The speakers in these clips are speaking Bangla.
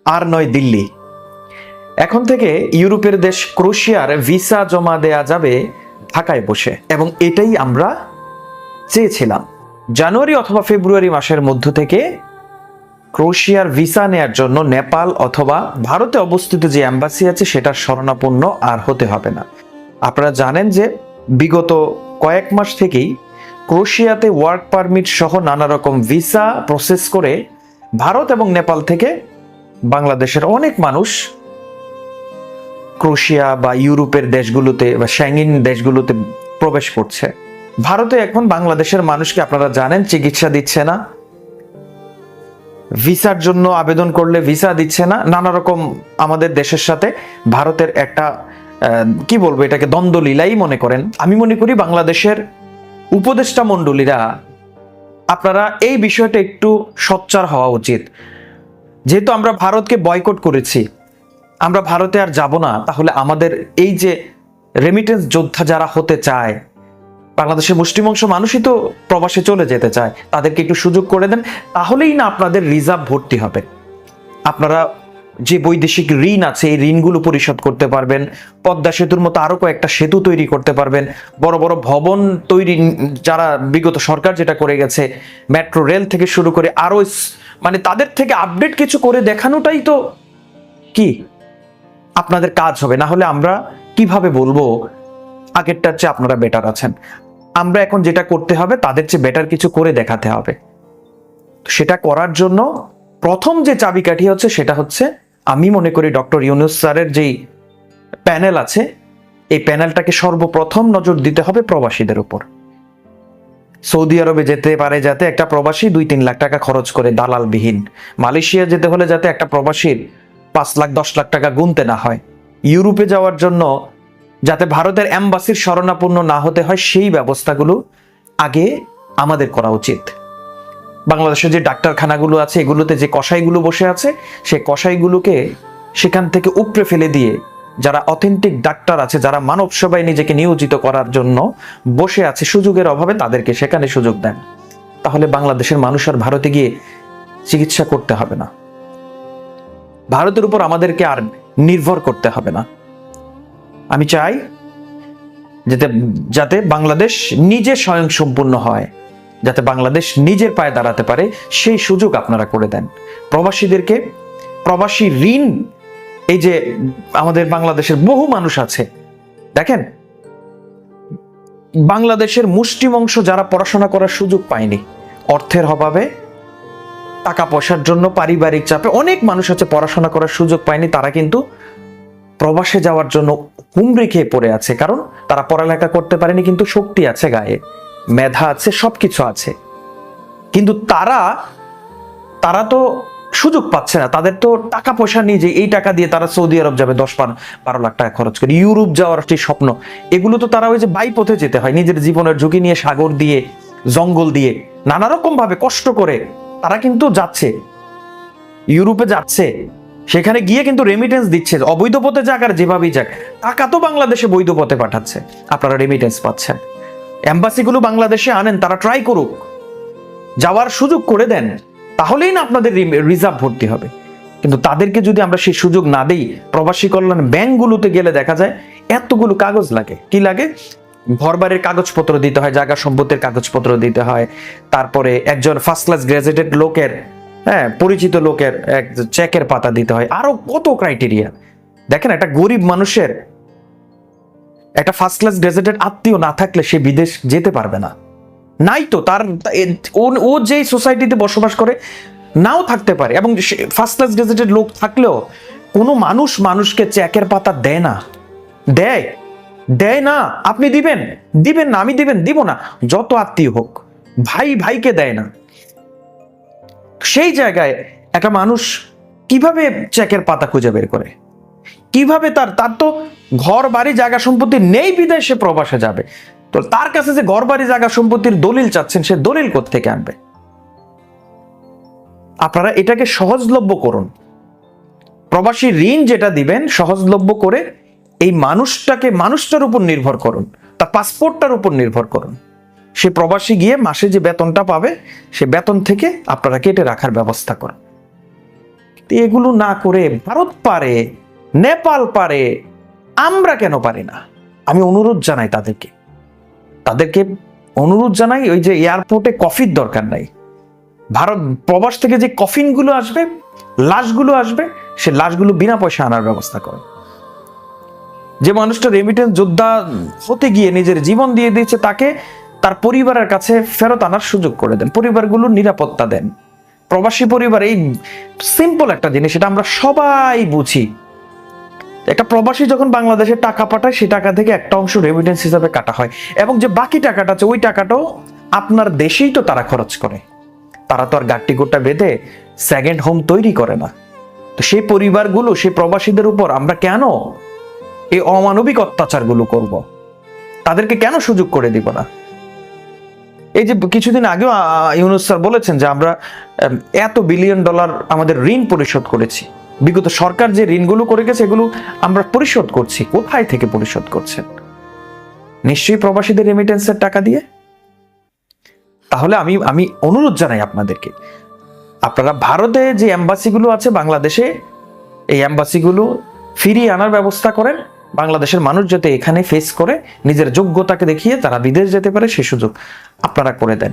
আর নয় দিল্লি। এখন থেকে ইউরোপের দেশ ক্রোয়েশিয়ার ভিসা জমা দেয়া যাবে ঢাকায় বসে, এবং এটাই আমরা চেয়েছিলাম। জানুয়ারি অথবা ফেব্রুয়ারি মাসের মধ্য থেকে ক্রোয়েশিয়ার ভিসা নেয়ার জন্য নেপাল অথবা ভারতে অবস্থিত যে এম্বাসি আছে সেটার শরণাপন্ন আর হতে হবে না। আপনারা জানেন যে বিগত কয়েক মাস থেকেই ক্রোয়েশিয়াতে ওয়ার্ক পারমিট সহ নানা রকম ভিসা প্রসেস করে ভারত এবং নেপাল থেকে বাংলাদেশের অনেক মানুষ ক্রোয়েশিয়া বা ইউরোপের দেশগুলোতে বা শ্যাঙ্গেন দেশগুলোতে প্রবেশ করছে। ভারতে এখন বাংলাদেশের মানুষকে আপনারা জানেন চিকিৎসা দিচ্ছে না, ভিসার জন্য আবেদন করলে ভিসা দিচ্ছে না, নানা রকম আমাদের দেশের সাথে ভারতের একটা কি বলবো, এটাকে দ্বন্দ্বলীলাই মনে করেন। আমি মনে করি বাংলাদেশের উপদেষ্টা মণ্ডলীরা আপনারা এই বিষয়টা একটু সোচ্চার হওয়া উচিত। যেহেতু আমরা ভারতকে বয়কট করেছি, আমরা ভারতে আর যাব না, তাহলে আমাদের এই যে রেমিটেন্স যোদ্ধা যারা হতে চায়, বাংলাদেশের মুষ্টিমংশ মানুষই তো প্রবাসে চলে যেতে চায়, তাদেরকে একটু সুযোগ করে দেন, তাহলেই না আপনাদের রিজার্ভ ভর্তি হবে। আপনারা যে বৈদেশিক ঋণ আছে এই ঋণগুলো পরিশোধ করতে পারবেন, পদ্মা সেতুর মতো আরো কয়েকটা সেতু তৈরি করতে পারবেন, বড় বড় ভবন তৈরি যারা বিগত সরকার যেটা করে গেছে, মেট্রো রেল থেকে শুরু করে আরো মানে তাদের থেকে আপডেট কিছু করে দেখানোটাই তো কি আপনাদের কাজ হবে। না হলে আমরা কিভাবে বলবো আগেরটার চেয়ে আপনারা বেটার আছেন? আমরা এখন যেটা করতে হবে তাদের চেয়ে বেটার কিছু করে দেখাতে হবে। সেটা করার জন্য প্রথম যে চাবিকাঠি হচ্ছে সেটা হচ্ছে, আমি মনে করি ডক্টর ইউনূস স্যারের যেই প্যানেল আছে এই প্যানেলটাকে সর্বপ্রথম নজর দিতে হবে প্রবাসীদের উপর। সৌদি আরবে যেতে পারে যাতে একটা প্রবাসী 2-3 লাখ টাকা খরচ করে দালালবিহীন, মালয়েশিয়া যেতে হলে যাতে একটা প্রবাসীর 5 লাখ 10 লাখ টাকা গুনতে না হয়, ইউরোপে যাওয়ার জন্য যাতে ভারতের এম্বাসির শরণাপন্ন না হতে হয়, সেই ব্যবস্থাগুলো আগে আমাদের করা উচিত। বাংলাদেশের যে ডাক্তারখানাগুলো আছে এগুলোতে যে কসাইগুলো বসে আছে, সেই কসাইগুলোকে সেখান থেকে উপড়ে ফেলে দিয়ে যারা অথেন্টিক ডাক্তার আছে, যারা মানব সেবায় নিজেকে নিয়োজিত করার জন্য বসে আছে সুযোগের অভাবে, তাদেরকে সেখানে সুযোগ দেন। তাহলে বাংলাদেশের মানুষ আর ভারতে গিয়ে চিকিৎসা করতে হবে না, ভারতের উপর আমাদেরকে আর নির্ভর করতে হবে না। আমি চাই যাতে বাংলাদেশ নিজে স্বয়ংসম্পূর্ণ হয়, যাতে বাংলাদেশ নিজের পায়ে দাঁড়াতে পারে, সেই সুযোগ আপনারা করে দেন। প্রবাসীদেরকে প্রবাসী ঋণ, এই যে আমাদের বাংলাদেশের বহু মানুষ আছে, দেখেন বাংলাদেশের মুষ্টিমংশ যারা পড়াশোনা করার সুযোগ পায়নি, অর্থের অভাবে, টাকা পয়সার জন্য, পারিবারিক চাপে অনেক মানুষ আছে পড়াশোনা করার সুযোগ পায়নি, তারা কিন্তু প্রবাসে যাওয়ার জন্য হুমড়ি খেয়ে পড়ে আছে। কারণ তারা পড়ালেখা করতে পারেনি, কিন্তু শক্তি আছে গায়ে, মেধা আছে, সবকিছু আছে, কিন্তু তারা তো সুযোগ পাচ্ছে না। তাদের তো টাকা পয়সা নেই যে এই টাকা দিয়ে তারা সৌদি আরব যাবে 10-12 লাখ টাকা খরচ করে, ইউরোপ যাওয়ার যে স্বপ্ন, এগুলো তো তারা ওই যে বাই পথে যেতে হয়, নিজের জীবনের ঝুঁকি নিয়ে, সাগর দিয়ে, জঙ্গল দিয়ে, নানা রকম ভাবে কষ্ট করে তারা কিন্তু যাচ্ছে, ইউরোপে যাচ্ছে, সেখানে গিয়ে কিন্তু রেমিটেন্স দিচ্ছে, অবৈধ পথে যাক আর যেভাবেই যাক, টাকা তো বাংলাদেশে বৈধ পথে পাঠাচ্ছে, আপনারা রেমিটেন্স পাচ্ছেন। এম্বাসিগুলো বাংলাদেশে আনেন, তারা ট্রাই করুক, যাওয়ার সুযোগ করে দেন, তাহলেই না আপনাদের রিজার্ভ ভর্তি হবে। কিন্তু তাদেরকে যদি আমরা সেই সুযোগ না দেই, প্রবাসী কল্যাণ ব্যাংকগুলোতে গেলে দেখা যায় এতগুলো কাগজ লাগে। কি লাগে? ঘরবাড়ির কাগজপত্র দিতে হয়, জায়গা সম্পত্তির কাগজপত্র দিতে হয়, তারপরে একজন ফার্স্ট ক্লাস গ্রাজুয়েটেড লোকের, পরিচিত লোকের এক চেকের পাতা দিতে হয়, আরো কত ক্রাইটেরিয়া। দেখেন, একটা গরিব মানুষের একটা ফার্স্ট ক্লাস গ্রাজুয়েটেড আত্মীয় না থাকলে সে বিদেশ যেতে পারবে না। নাই তো তার, ও যে সোসাইটিতে বসবাস করে নাও থাকতে পারে, এবং ফার্স্ট ক্লাস গ্রাজুয়েটেড লোক থাকলেও কোনো মানুষকে চেকের পাতা দেয় না, দেয় না। আপনি দিবেন না, আমি দিব না, যত আত্মীয় হোক, ভাইকে দেয় না। সেই জায়গায় একটা মানুষ কিভাবে চেকের পাতা খুঁজে বের করে? কিভাবে? তার তো ঘর বাড়ি জায়গা সম্পত্তি নেই, বিদেশে সে প্রবাসে যাবে, তো তার কাছে যে ঘর বাড়ি জায়গা সম্পত্তির দলিল চাচ্ছেন, সে দলিল কোত্থেকে আনবে? আপনারা এটাকে সহজলভ্য করুন। প্রবাসী ঋণ যেটা দিবেন সহজলভ্য করে এই মানুষটার উপর নির্ভর করুন, তার পাসপোর্টটার উপর নির্ভর করুন। সে প্রবাসী গিয়ে মাসে যে বেতনটা পাবে, সে বেতন থেকে আপনারা কেটে রাখার ব্যবস্থা করুন। তো এগুলো না করে ভারত পারে, নেপাল পারে, আমরা কেন পারি না? আমি অনুরোধ জানাই তাদেরকে অনুরোধ জানাই, ওই যে এয়ারপোর্টে কফির দরকার নাই। ভারত প্রবাস থেকে যে কফিনগুলো আসবে, লাশগুলো আসবে, সে লাশগুলো বিনা পয়সা আনার ব্যবস্থা করে। যে মানুষটা রেমিটেন্স যোদ্ধা হতে গিয়ে নিজের জীবন দিয়ে দিয়েছে, তাকে তার পরিবারের কাছে ফেরত আনার সুযোগ করে দেন, পরিবারগুলোর নিরাপত্তা দেন। প্রবাসী পরিবার, এই সিম্পল একটা জিনিস, এটা আমরা সবাই বুঝি। একটা প্রবাসী যখন বাংলাদেশে টাকা পাঠায়, সেই টাকা থেকে একটা অংশ রেমিটেন্স হিসাবে কাটা হয়, এবং যে বাকি টাকাটা আছে ওই টাকাটাও আপনার দেশেই তো তারা খরচ করে। তারা তো আর গাট্টি গোটা বেঁধে সেকেন্ড হোম তৈরি করে না। তো সেই পরিবারগুলো, সেই প্রবাসীদের উপর আমরা কেন এই অমানবিক অত্যাচারগুলো করব? তাদেরকে কেন সুযোগ করে দিব না? এই যে কিছুদিন আগেও ইউনূস স্যার বলেছেন যে আমরা এত বিলিয়ন ডলার আমাদের ঋণ পরিশোধ করেছি। বিগত সরকার যে ঋণগুলো করে গেছে এগুলো আমরা পরিশোধ করছি। কোথায় থেকে পরিশোধ করছেন? নিশ্চয়ই প্রবাসীদের রেমিটেন্সের টাকা দিয়ে। তাহলে আমি অনুরোধ জানাই আপনাদেরকে, আপনারা ভারতে যে এম্বাসিগুলো আছে বাংলাদেশে, এই এম্বাসিগুলো ফিরিয়ে আনার ব্যবস্থা করেন। বাংলাদেশের মানুষ যাতে এখানে ফেস করে, নিজের যোগ্যতাকে দেখিয়ে তারা বিদেশ যেতে পারে, সে সুযোগ আপনারা করে দেন।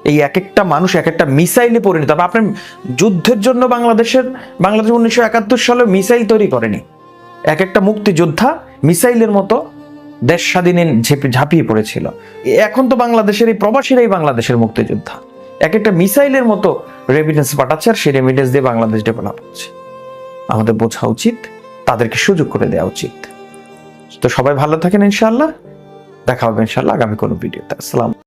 এই এক একটা মানুষ এক একটা মিসাইলে পরিণত। আপনি যুদ্ধের জন্য বাংলাদেশ 1971 সালে মিসাইল তৈরি করেনি। এক একটা মুক্তিযোদ্ধা মিসাইলের মতো দেশ স্বাধীনে ঝাঁপিয়ে পড়েছিল। এখন তো বাংলাদেশের এই প্রবাসীরাই বাংলাদেশের মুক্তিযোদ্ধা, এক একটা মিসাইলের মতো রেমিটেন্স পাঠাচ্ছে, আর সেই রেমিটেন্স দিয়ে বাংলাদেশ ডেভেলপ হচ্ছে। আমাদের বোঝা উচিত, তাদেরকে সুযোগ করে দেওয়া উচিত। তো সবাই ভালো থাকেন, ইনশাআল্লাহ দেখা হবে ইনশাআল্লাহ আগামী কোনো ভিডিওতে। আসসালাম।